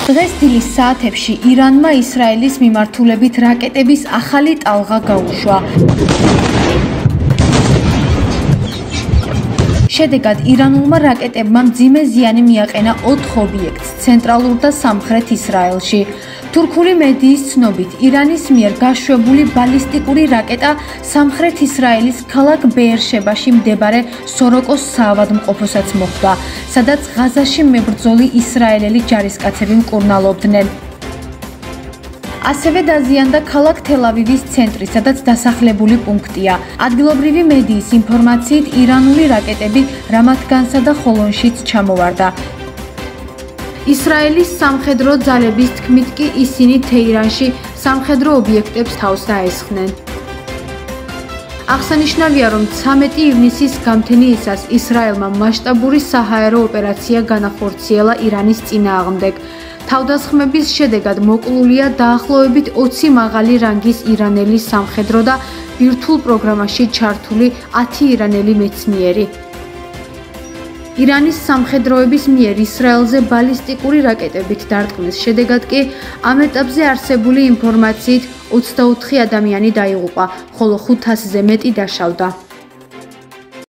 დღეს დილის საათებში ირანმა ისრაელის მიმართულებით რაკეტების ახალი ტალღა გაუშვა. შედეგად ირანულმა რაკეტებმა მძიმე ზიანი მიაყენა 4 ობიექტს ცენტრალურ და სამხრეთ ისრაელში. თურქული მედიის ცნობით, ირანის მიერ გაშვებული ბალისტიკური რაკეტა სამხრეთ ისრაელის ქალაქ ბეერშებაში მდებარე სოროკოს საავადმყოფოსაც მოხვდა, სადაც ღაზაში მებრძოლი ისრაელელი ჯარისკაცები მკურნალობდნენ. ასევე დაზიანდა ქალაქ თელ-ავივის ცენტრი, სადაც დასახლებული პუნქტია. ადგილობრივი მედიის ინფორმაციით, ირანული რაკეტები რამათგანსა და ხოლონშიც ჩამოვარდა. ისრაელის სამხედრო ძალების თქმით კი ისინი თეირანში სამხედრო ობიექტებს თავს დაესხნენ. აღსანიშნავია, რომ 13 ივნისის გამთენიისას ისრაელმა მასშტაბური საჰაერო ოპერაცია განახორციელა ირანის წინააღმდეგ. თავდასხმების შედეგად მოკლულია დაახლოებით 20 მაღალი რანგის ირანელი სამხედრო და ბირთვულ პროგრამაში ჩართული 10 ირანელი მეცნიერი. ირანის სამხედროების მიერ ისრაელზე ბალისტიკური რაკეტებით დარტყმის შედეგად კი ამ ეტაპზე არსებული ინფორმაციით 24 ადამიანი დაიღუპა, ხოლო 500-ზე მეტი დაშავდა.